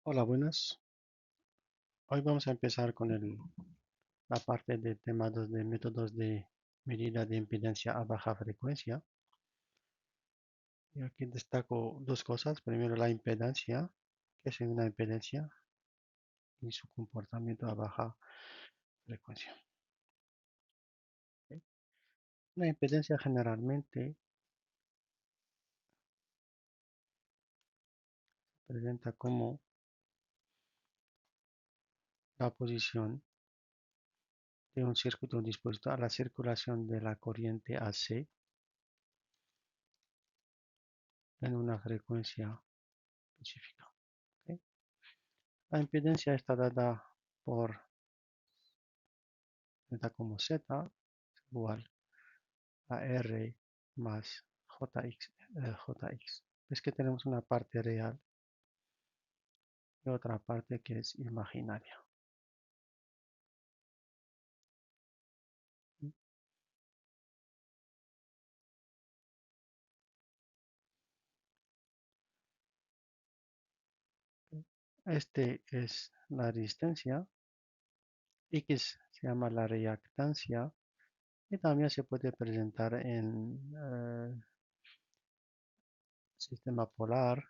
Hola, buenas. Hoy vamos a empezar con la parte de temas de métodos de medida de impedancia a baja frecuencia. Y aquí destaco dos cosas. Primero, la impedancia, que es una impedancia y su comportamiento a baja frecuencia. ¿Ok? La impedancia generalmente se presenta como la posición de un circuito dispuesto a la circulación de la corriente AC en una frecuencia específica. ¿Ok? La impedancia está dada por como Z igual a R más Jx. Es que tenemos una parte real y otra parte que es imaginaria. Este es la resistencia. X se llama la reactancia y también se puede presentar en sistema polar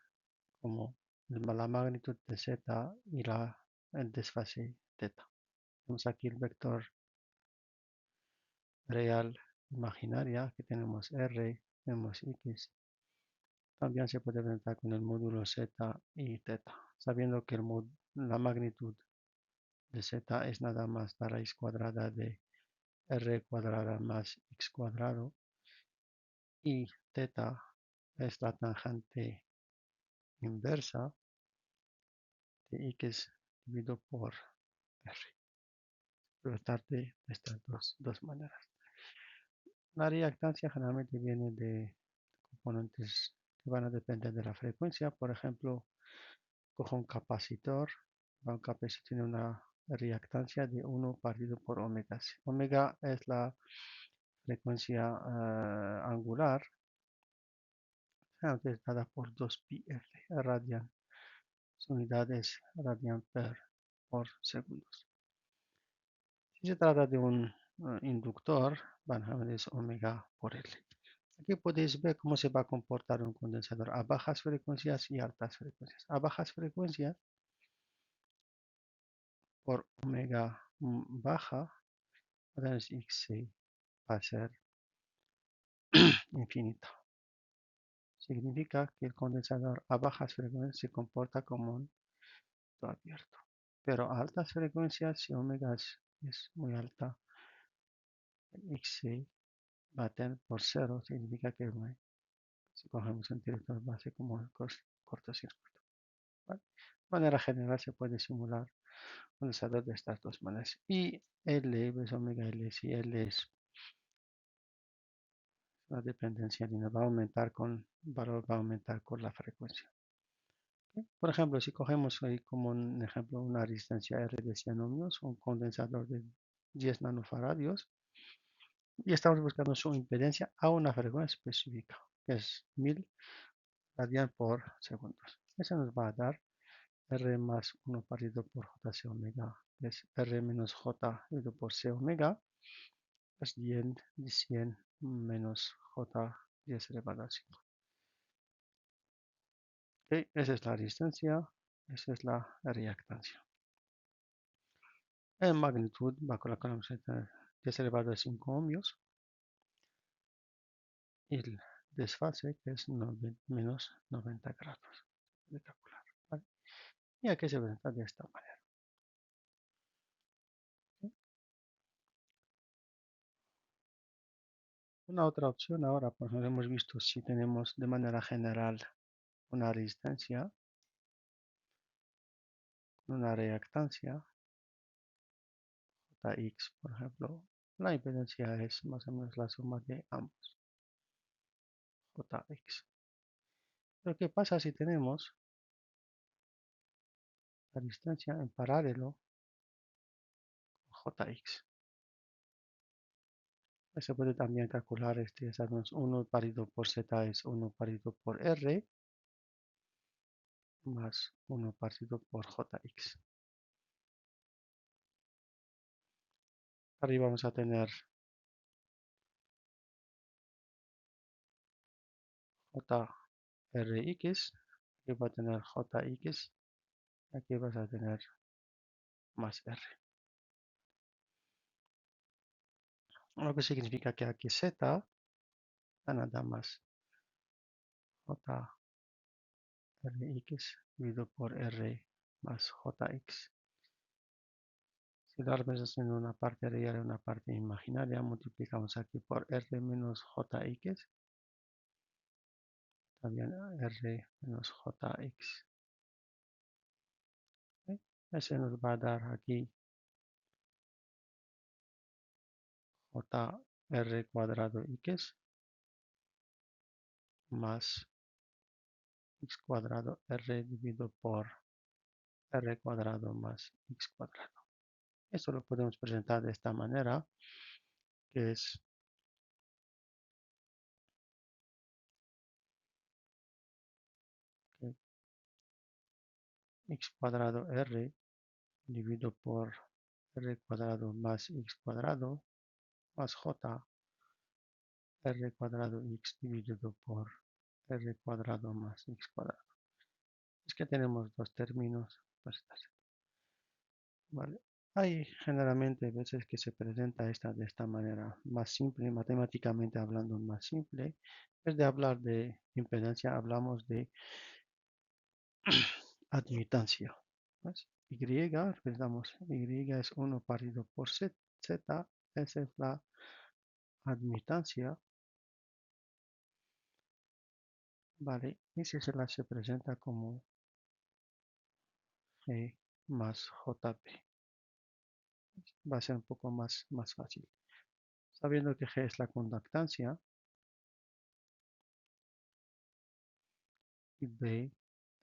como la magnitud de Z y el desfase θ. Tenemos aquí el vector real imaginaria que tenemos R, tenemos X. También se puede presentar con el módulo Z y θ, sabiendo que la magnitud de Z es nada más la raíz cuadrada de R cuadrada más X cuadrado y θ es la tangente inversa de X dividido por R. Puede estar de estas dos maneras. La reactancia generalmente viene de componentes que van a depender de la frecuencia. Por ejemplo, cojo un capacitor. Un capacitor tiene una reactancia de 1 partido por omega c. Omega es la frecuencia angular, es dada por 2πf radian. Su unidad es radian por segundos. Si se trata de un inductor, van a ver es omega por L. Aquí podéis ver cómo se va a comportar un condensador a bajas frecuencias y altas frecuencias. A bajas frecuencias, por omega baja, entonces X va a ser infinita. Significa que el condensador a bajas frecuencias se comporta como un abierto. Pero a altas frecuencias, si omega es muy alta, X va a tener por cero, significa que si cogemos un director base como el cortocircuito. ¿Vale? De manera general se puede simular un condensador de estas dos maneras. Y L es omega L, si L es la dependencia lineal, va a aumentar valor va a aumentar con la frecuencia. Por ejemplo, si cogemos ahí como un ejemplo una resistencia R de 100 ohmios, un condensador de 10 nanofaradios, y estamos buscando su impedancia a una frecuencia específica, que es 1000 radian por segundos. Eso nos va a dar R más 1 partido por JC omega, es R menos J dividido por C omega, es 100 menos J 10 elevado a 5. Okay, esa es la resistencia, esa es la reactancia. En magnitud va con la columna 10 elevado a 5 ohmios. Y el desfase que es menos 90 grados de calcular. ¿Vale? Y aquí se presenta de esta manera. ¿Sí? Una otra opción ahora, por ejemplo, hemos visto si tenemos de manera general una resistencia, una reactancia, Jx, por ejemplo, la impedancia es más o menos la suma de ambos, Jx. Pero ¿qué pasa si tenemos la resistencia en paralelo con Jx? Se puede también calcular sabemos 1 partido por z es 1 partido por r. más 1 partido por Jx. Arriba vamos a tener JRx, aquí va a tener Jx, aquí vas a tener más R. Lo que significa que aquí Z da nada más JRx dividido por R más Jx. Si la representación en una parte real y una parte imaginaria, multiplicamos aquí por R menos Jx, también R menos Jx. ¿Ok? Ese nos va a dar aquí JR cuadrado x más x cuadrado R dividido por R cuadrado más x cuadrado. Esto lo podemos presentar de esta manera, que es que x cuadrado R dividido por R cuadrado más x cuadrado más J R cuadrado x dividido por R cuadrado más x cuadrado. Es que tenemos dos términos. Pues, ¿vale? Hay generalmente veces que se presenta esta de esta manera, más simple, matemáticamente hablando más simple. En vez de hablar de impedancia, hablamos de admitancia. ¿Ves? Y, representamos y es 1 partido por z, esa es la admitancia, ¿vale? Y si se presenta como G más JP, va a ser un poco más fácil. Sabiendo que G es la conductancia y B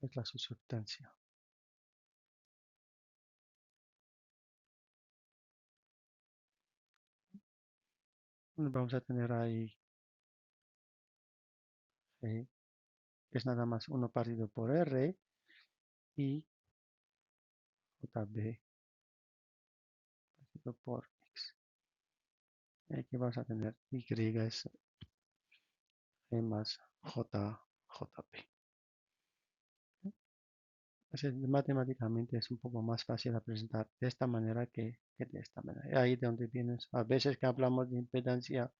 es la susceptancia. Vamos a tener ahí G, que es nada más 1 partido por R, y JB partido por X. Y aquí vamos a tener Y es G más JP. Matemáticamente es un poco más fácil de presentar de esta manera que de esta manera. Ahí de donde vienes. A veces que hablamos de impedancia,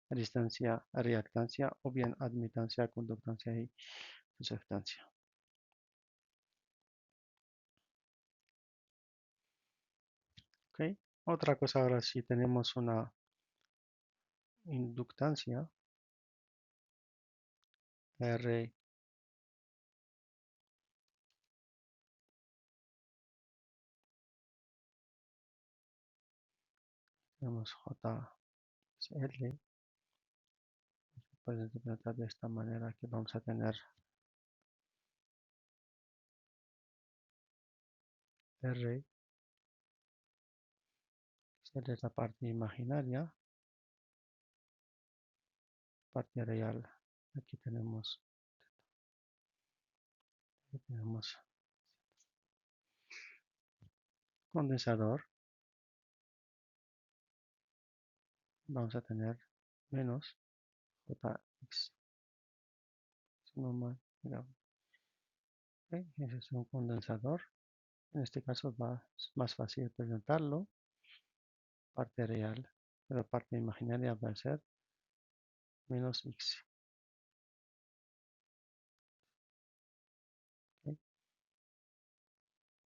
distancia, reactancia, o bien admitancia, conductancia y susceptancia. ¿Ok? Otra cosa ahora, si tenemos una inductancia, R tenemos JL, puede interpretar de esta manera que vamos a tener R, esta es la parte imaginaria, parte real. Aquí tenemos condensador, vamos a tener menos JX. Es normal, digamos. ¿Ok? Ese es un condensador. En este caso es más fácil presentarlo, parte real, pero parte imaginaria va a ser menos X. ¿Ok?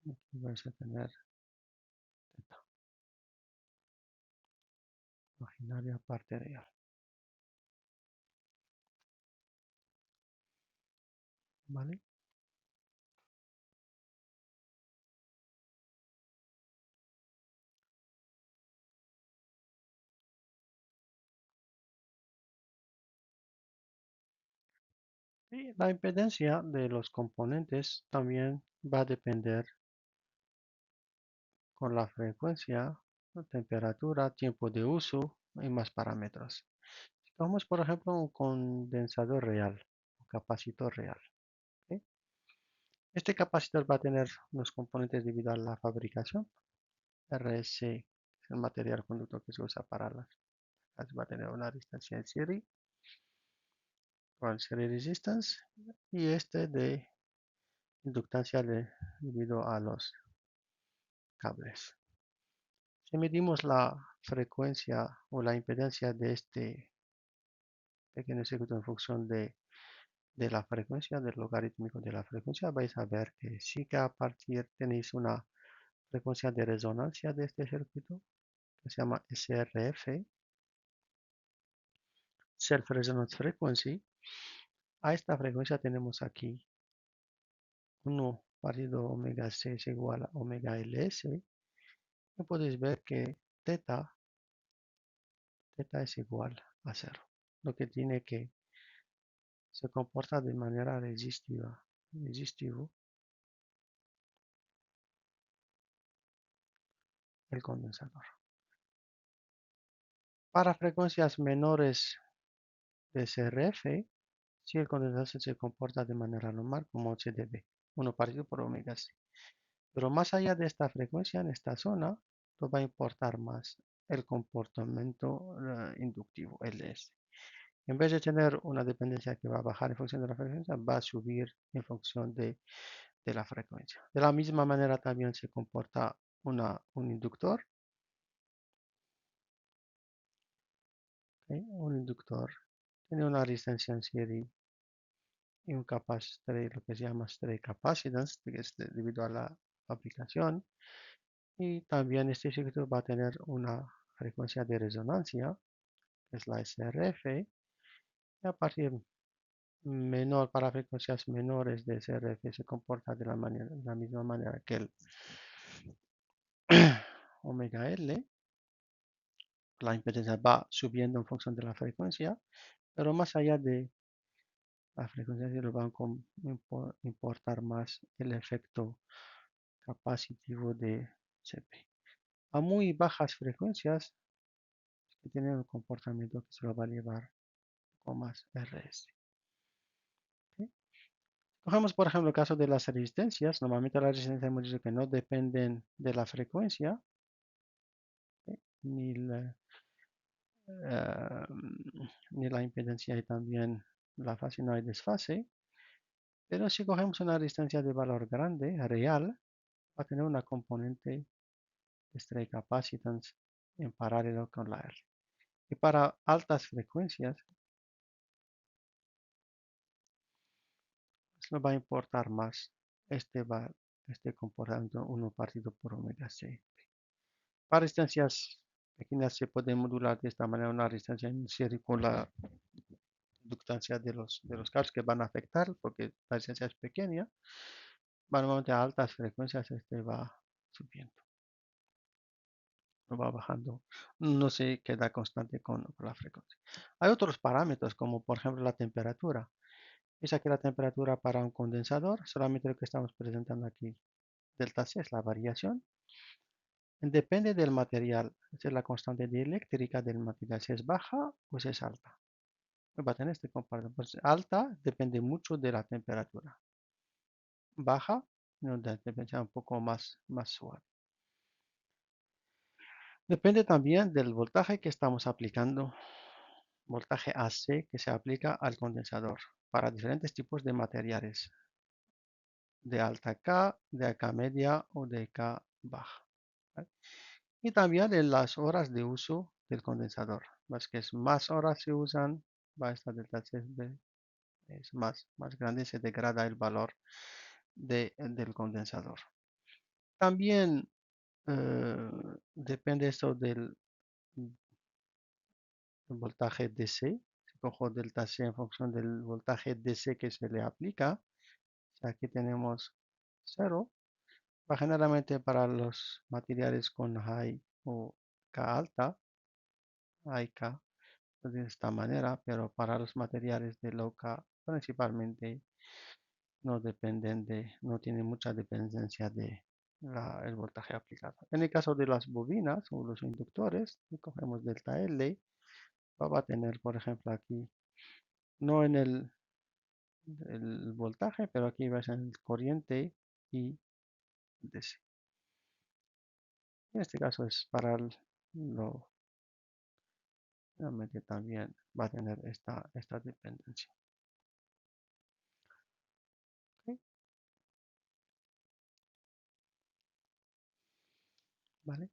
Aquí vais a tener teta, imaginaria, parte real. ¿Vale? Y la impedancia de los componentes también va a depender con la frecuencia, la temperatura, tiempo de uso y más parámetros. Vamos, por ejemplo, un condensador real, un capacitor real. ¿Ok? Este capacitor va a tener unos componentes debido a la fabricación. RS es el material conductor que se usa para las. Va a tener una resistencia en serie, con serie resistance, y este de inductancia debido a los cables. Si medimos la frecuencia o la impedancia de este pequeño circuito en función de la frecuencia, del logarítmico de la frecuencia, vais a ver que sí que a partir tenéis una frecuencia de resonancia de este circuito, que se llama SRF, Self Resonance Frequency. A esta frecuencia tenemos aquí 1 partido omega c es igual a omega ls. Y podéis ver que teta, teta es igual a 0, lo que tiene que se comporta de manera resistivo el condensador. Para frecuencias menores de SRF, si el condensador se comporta de manera normal como se debe, 1 partido por omega c. Pero más allá de esta frecuencia, en esta zona, nos va a importar más el comportamiento inductivo, LS. En vez de tener una dependencia que va a bajar en función de la frecuencia, va a subir en función de la frecuencia. De la misma manera también se comporta un inductor. ¿Ok? Un inductor tiene una resistencia en serie y un capacitor, lo que se llama stray capacitance, que es debido a la aplicación. Y también este circuito va a tener una frecuencia de resonancia, que es la SRF, y a partir menor, para frecuencias menores de SRF se comporta de la misma manera que el omega L. La impedancia va subiendo en función de la frecuencia, pero más allá de la frecuencia se le va a importar más el efecto capacitivo de CP. A muy bajas frecuencias, que tienen un comportamiento que se lo va a llevar con más RS. ¿Ok? Cogemos, por ejemplo, el caso de las resistencias. Normalmente las resistencias hemos dicho que no dependen de la frecuencia, ¿ok? Eh, ni la impedancia y también la fase, no hay desfase. Pero si cogemos una resistencia de valor grande, real, va a tener una componente de stray capacitance en paralelo con la R. Y para altas frecuencias, nos va a importar más este, este comportamiento 1 partido por omega c. Para resistencias pequeñas se puede modular de esta manera una resistencia en serie con la inductancia de los cables que van a afectar, porque la resistencia es pequeña. Normalmente a altas frecuencias este va subiendo, no va bajando, no se queda constante con la frecuencia. Hay otros parámetros, como por ejemplo la temperatura. Es aquí la temperatura para un condensador, solamente lo que estamos presentando aquí. Delta C es la variación. Depende del material, es la constante dieléctrica del material, si es baja o si es alta. Va a tener este comportamiento. Pues alta depende mucho de la temperatura. Baja, no, depende un poco más suave. Depende también del voltaje que estamos aplicando, voltaje AC que se aplica al condensador para diferentes tipos de materiales, de alta K, de K media o de K baja. ¿Vale? Y también en las horas de uso del condensador. Más que es más horas se usan, va a estar delta C es más grande, se degrada el valor del condensador. También depende esto del voltaje DC. Si cojo delta C en función del voltaje DC que se le aplica, aquí tenemos 0. Generalmente para los materiales con high o K alta, hay K de esta manera, pero para los materiales de low K principalmente no tiene mucha dependencia de el voltaje aplicado. En el caso de las bobinas o los inductores, si cogemos delta L, va a tener, por ejemplo, aquí, no en el el voltaje, pero aquí va a ser el corriente y DC. En este caso es para lo, realmente también va a tener esta dependencia. ¿Ok? ¿Vale?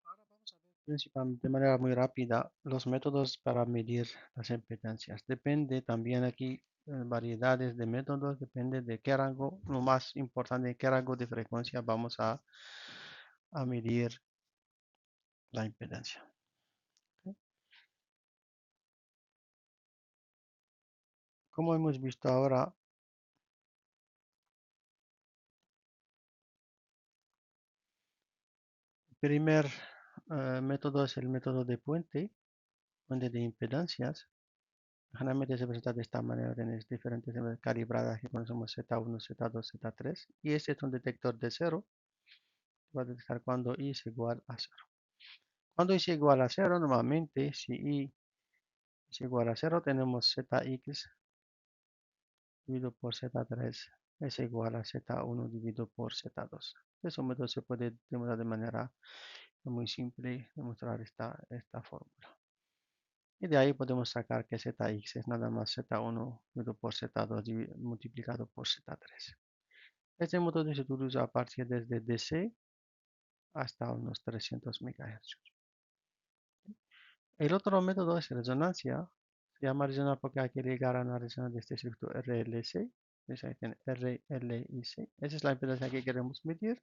Ahora vamos a ver principalmente de manera muy rápida los métodos para medir las impedancias. Depende también aquí variedades de métodos, depende de qué rango, lo más importante, qué rango de frecuencia vamos a medir la impedancia. ¿Ok? Como hemos visto ahora, el primer método es el método de puente de impedancias. Generalmente se presenta de esta manera, tienes diferentes calibradas que conocemos Z1, Z2, Z3 y este es un detector de cero, va a detectar cuando I es igual a cero. Cuando I es igual a cero, normalmente si I es igual a cero, tenemos Zx dividido por Z3 es igual a Z1 dividido por Z2. Ese método se puede demostrar de manera muy simple, demostrar esta fórmula. Y de ahí podemos sacar que Zx es nada más Z1 dividido por Z2 multiplicado por Z3. Este método se utiliza a partir desde DC hasta unos 300 MHz. El otro método es resonancia. Se llama resonancia porque hay que llegar a una resonancia de este circuito RLC. Entonces ahí tiene RLIC. Esa es la impedancia que queremos medir.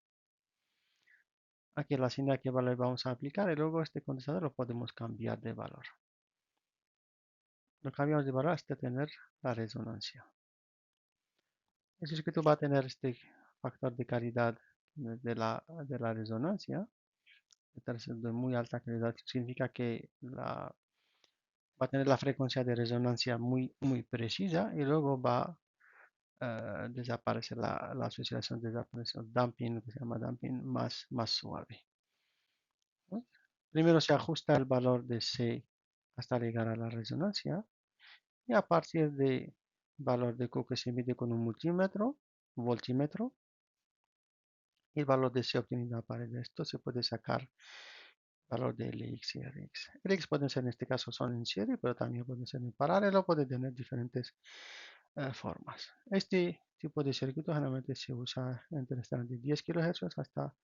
Aquí la señal que valor vamos a aplicar y luego este condensador lo podemos cambiar de valor. Lo cambiamos de valor hasta tener la resonancia. El circuito va a tener este factor de calidad de la resonancia. De muy alta calidad significa que va a tener la frecuencia de resonancia muy precisa y luego va a desaparecer la asociación, desaparece el damping, que se llama damping más suave. ¿No? Primero se ajusta el valor de C hasta llegar a la resonancia y a partir de valor de Q que se mide con un multímetro, voltímetro, y el valor de C obtenido a partir de esto se puede sacar valor de LX y RX. RX pueden ser en este caso son en serie, pero también pueden ser en paralelo, puede tener diferentes formas. Este tipo de circuito generalmente se usa entre de 10 kHz hasta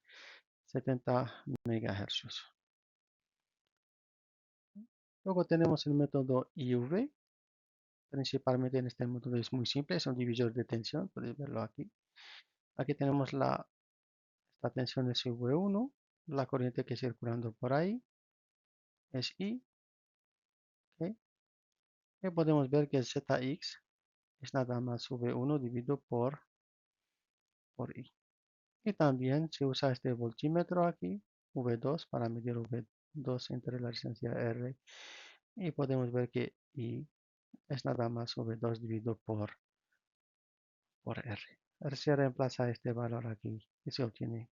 70 MHz. Luego tenemos el método IUV. Principalmente en este método es muy simple, es un divisor de tensión, podéis verlo aquí. Aquí tenemos esta tensión es V1, la corriente que circulando por ahí es I, ¿ok? Y podemos ver que el Zx es nada más V1 dividido por I. Y también se usa este voltímetro aquí, V2, para medir V2 entre la resistencia R. Y podemos ver que I es nada más V2 dividido por R. R se reemplaza este valor aquí y se obtiene.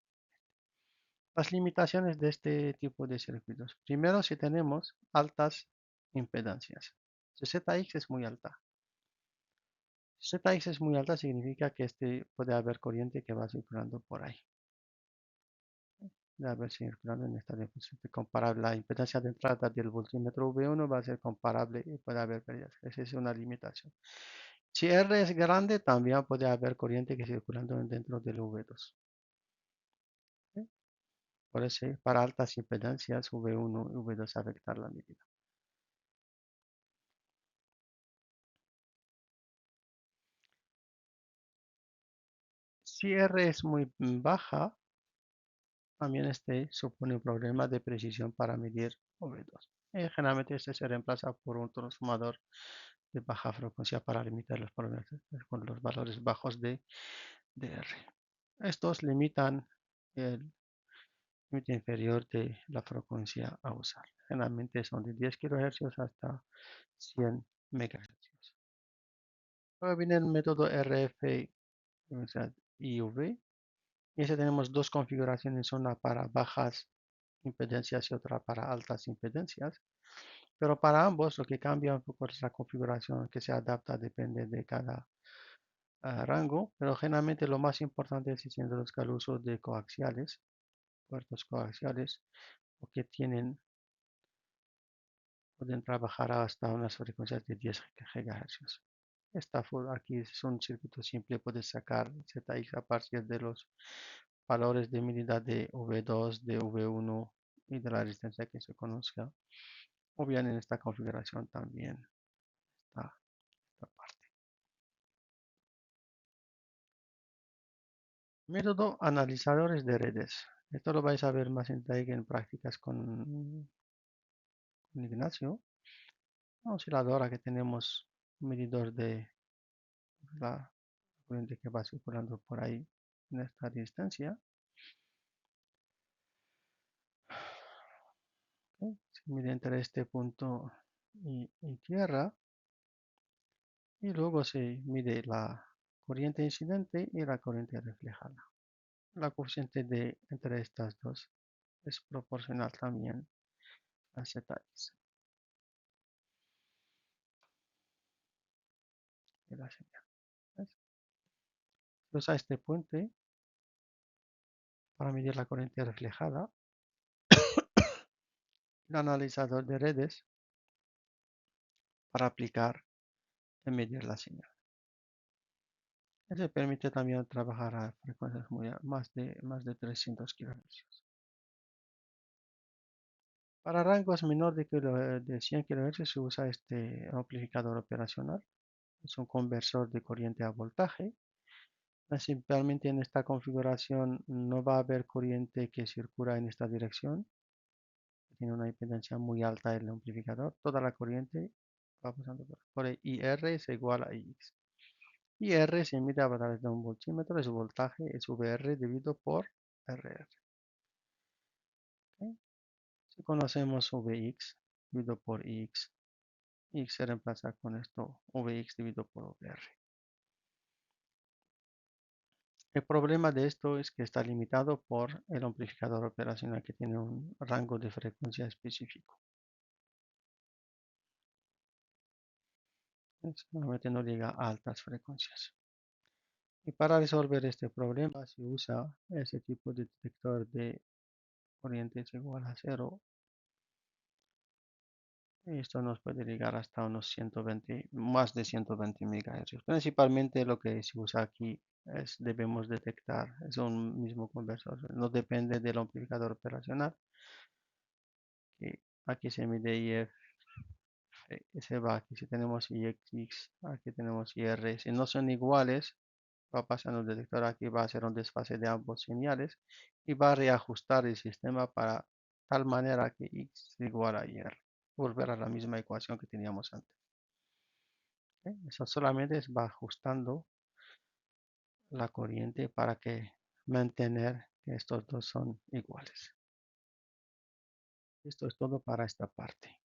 Las limitaciones de este tipo de circuitos. Primero, si tenemos altas impedancias. Si Zx es muy alta. Si Zx es muy alta, significa que puede haber corriente que va circulando por ahí. A ver si circulando en esta diapositiva comparable. La impedancia de entrada del voltímetro V1 va a ser comparable y puede haber pérdidas. Esa es una limitación. Si R es grande, también puede haber corriente que circulando dentro del V2. ¿Sí? Por eso, para altas impedancias, V1 y V2 afectar la medida. Si R es muy baja, también este supone un problema de precisión para medir V2. Generalmente este se reemplaza por un transformador de baja frecuencia para limitar los problemas con los valores bajos de R. Estos limitan el límite inferior de la frecuencia a usar. Generalmente son de 10 kHz hasta 100 MHz. Luego viene el método RF, o sea, IUV. Y ese tenemos dos configuraciones, una para bajas impedencias y otra para altas impedencias. Pero para ambos lo que cambia un poco es la configuración que se adapta, depende de cada rango, pero generalmente lo más importante es introduzca el uso de coaxiales, puertos coaxiales, o que pueden trabajar hasta unas frecuencias de 10 GHz. Aquí es un circuito simple, puedes sacar ZX a partir de los valores de medida de V2, de V1 y de la resistencia que se conozca. O bien en esta configuración también está esta parte. Método analizadores de redes. Esto lo vais a ver más en detalle en prácticas con Ignacio. La osciladora que tenemos un medidor de la corriente que va circulando por ahí en esta distancia. ¿Ok? Se mide entre este punto y tierra. Y luego se mide la corriente incidente y la corriente reflejada. La coeficiente de entre estas dos es proporcional también a Zx de la señal. ¿Ves? Se usa este puente para medir la corriente reflejada. El analizador de redes para aplicar y medir la señal. Eso permite también trabajar a frecuencias más de 300 kHz. Para rangos menor de 100 kHz se usa este amplificador operacional. Es un conversor de corriente a voltaje. Principalmente en esta configuración no va a haber corriente que circula en esta dirección. Tiene una impedancia muy alta el amplificador. Toda la corriente va pasando por ahí. IR es igual a IX. IR se mide a través de un voltímetro. Es voltaje, es VR dividido por RR. ¿Ok? Si conocemos Vx dividido por Ix, X se reemplaza con esto Vx dividido por VR. El problema de esto es que está limitado por el amplificador operacional que tiene un rango de frecuencia específico. Normalmente no llega a altas frecuencias. Y para resolver este problema se usa ese tipo de detector de corrientes igual a cero. Y esto nos puede llegar hasta unos 120, más de 120 MHz. Principalmente lo que se usa aquí debemos detectar, es un mismo conversor, no depende del amplificador operacional. Que aquí se mide IF, se va aquí, si tenemos IX, aquí tenemos IR, si no son iguales, va pasando el detector aquí, va a hacer un desfase de ambos señales y va a reajustar el sistema para tal manera que X es igual a IR. Volver a la misma ecuación que teníamos antes. ¿Ok? Eso solamente va ajustando la corriente para que mantener que estos dos son iguales. Esto es todo para esta parte.